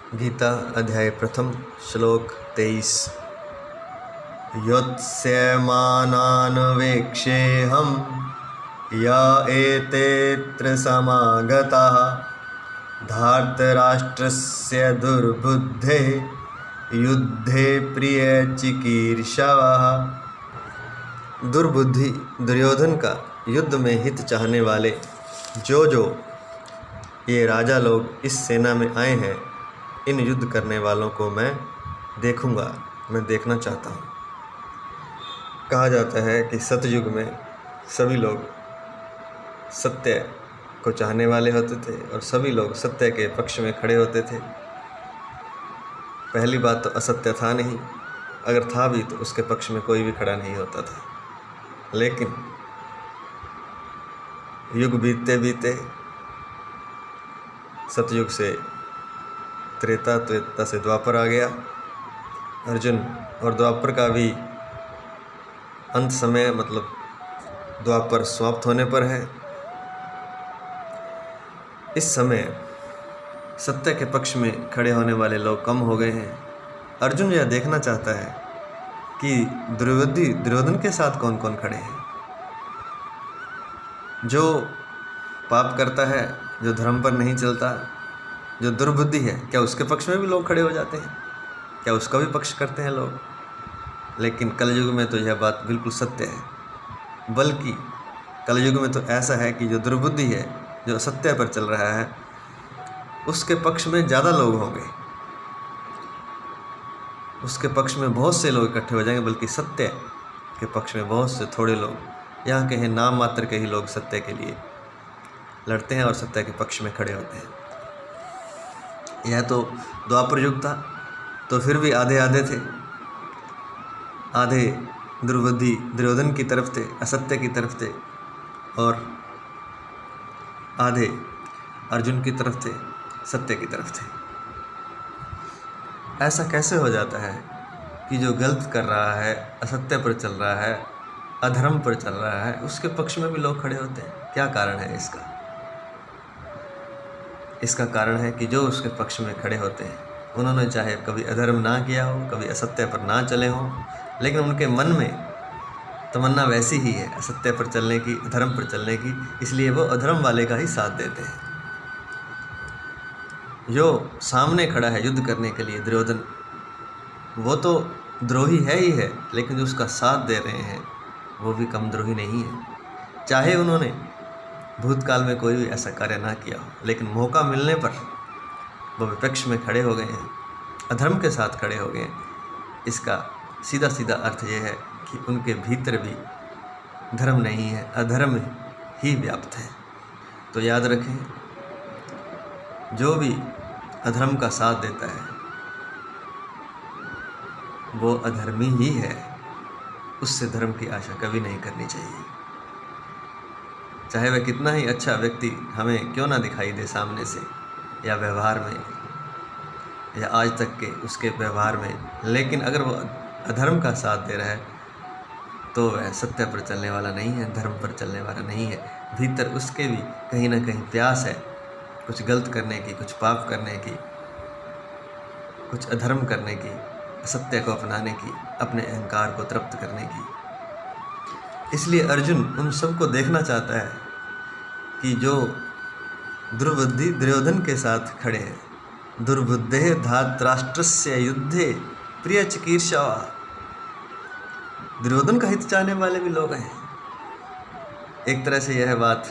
गीता अध्याय प्रथम श्लोक 23। योत्स्यमानान्वेक्षेऽहं य एतेऽत्र समागताः धार्तराष्ट्रस्य दुर्बुद्धेः युद्धे प्रियचिकीर्षवः। दुर्बुद्धि दुर्योधन का युद्ध में हित चाहने वाले जो ये राजा लोग इस सेना में आए हैं, इन युद्ध करने वालों को मैं देखूंगा, मैं देखना चाहता हूँ। कहा जाता है कि सतयुग में सभी लोग सत्य को चाहने वाले होते थे और सभी लोग सत्य के पक्ष में खड़े होते थे। पहली बात तो असत्य था नहीं, अगर था भी तो उसके पक्ष में कोई भी खड़ा नहीं होता था। लेकिन युग बीतते बीते सतयुग से त्रेता, त्रेता से द्वापर आ गया। अर्जुन और द्वापर का भी अंत समय मतलब द्वापर समाप्त होने पर है। इस समय सत्य के पक्ष में खड़े होने वाले लोग कम हो गए हैं। अर्जुन यह देखना चाहता है कि दुर्योधन के साथ कौन कौन खड़े हैं। जो पाप करता है, जो धर्म पर नहीं चलता, जो दुर्बुद्धि है, क्या उसके पक्ष में भी लोग खड़े हो जाते हैं? क्या उसका भी पक्ष करते हैं लोग? लेकिन कलयुग में तो यह बात बिल्कुल सत्य है। बल्कि कलयुग में तो ऐसा है कि जो दुर्बुद्धि है, जो सत्य पर चल रहा है, उसके पक्ष में ज़्यादा लोग होंगे, उसके पक्ष में बहुत से लोग इकट्ठे हो जाएंगे। बल्कि सत्य के पक्ष में बहुत से थोड़े लोग, यहाँ के हैं नाम मात्र के ही लोग सत्य के लिए लड़ते हैं और सत्य के पक्ष में खड़े होते हैं। यह तो द्वापर युग था, तो फिर भी आधे आधे थे। आधे दुर्बुद्धि दुर्योधन की तरफ थे, असत्य की तरफ थे, और आधे अर्जुन की तरफ थे, सत्य की तरफ थे। ऐसा कैसे हो जाता है कि जो गलत कर रहा है, असत्य पर चल रहा है, अधर्म पर चल रहा है, उसके पक्ष में भी लोग खड़े होते हैं? क्या कारण है इसका? इसका कारण है कि जो उसके पक्ष में खड़े होते हैं, उन्होंने चाहे कभी अधर्म ना किया हो, कभी असत्य पर ना चले हों, लेकिन उनके मन में तमन्ना वैसी ही है असत्य पर चलने की, अधर्म पर चलने की, इसलिए वो अधर्म वाले का ही साथ देते हैं। जो सामने खड़ा है युद्ध करने के लिए दुर्योधन, वो तो द्रोही है ही है, लेकिन जो उसका साथ दे रहे हैं वो भी कम द्रोही नहीं है। चाहे उन्होंने भूतकाल में कोई भी ऐसा कार्य ना किया हो, लेकिन मौका मिलने पर वो विपक्ष में खड़े हो गए हैं, अधर्म के साथ खड़े हो गए हैं। इसका सीधा सीधा अर्थ ये है कि उनके भीतर भी धर्म नहीं है, अधर्म ही व्याप्त है। तो याद रखें, जो भी अधर्म का साथ देता है वो अधर्मी ही है, उससे धर्म की आशा कभी नहीं करनी चाहिए। चाहे वह कितना ही अच्छा व्यक्ति हमें क्यों ना दिखाई दे सामने से, या व्यवहार में, या आज तक के उसके व्यवहार में, लेकिन अगर वो अधर्म का साथ दे रहा है तो वह सत्य पर चलने वाला नहीं है, धर्म पर चलने वाला नहीं है। भीतर उसके भी कहीं ना कहीं प्यास है कुछ गलत करने की, कुछ पाप करने की, कुछ अधर्म करने की, असत्य को अपनाने की, अपने अहंकार को तृप्त करने की। इसलिए अर्जुन उन सबको देखना चाहता है कि जो दुर्बुद्धि दुर्योधन के साथ खड़े हैं। दुर्बुद्धे धार्तराष्ट्रस्य युद्धे प्रियचिकीर्षवः। दुर्योधन का हित चाहने वाले भी लोग हैं। एक तरह से यह बात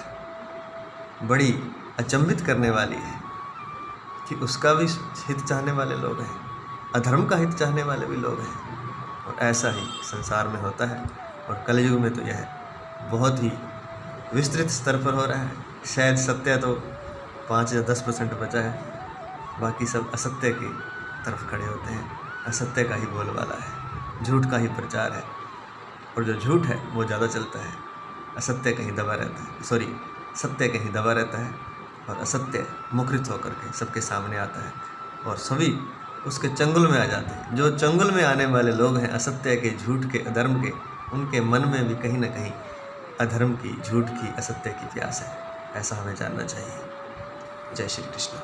बड़ी अचंभित करने वाली है कि उसका भी हित चाहने वाले लोग हैं, अधर्म का हित चाहने वाले भी लोग हैं। और ऐसा ही संसार में होता है, और कलयुग में तो यह बहुत ही विस्तृत स्तर पर हो रहा है। शायद सत्य तो 5 या 10% बचा है, बाकी सब असत्य की तरफ खड़े होते हैं। असत्य का ही बोलबाला है, झूठ का ही प्रचार है, और जो झूठ है वो ज़्यादा चलता है। असत्य कहीं दबा रहता है, सत्य कहीं दबा रहता है, और असत्य मुखरित होकर के सबके सामने आता है, और सभी उसके चंगुल में आ जाते हैं। जो चंगुल में आने वाले लोग हैं, असत्य के, झूठ के, अधर्म के, उनके मन में भी कहीं ना कहीं अधर्म की, झूठ की, असत्य की प्यास है। ऐसा हमें जानना चाहिए। जय श्री कृष्ण।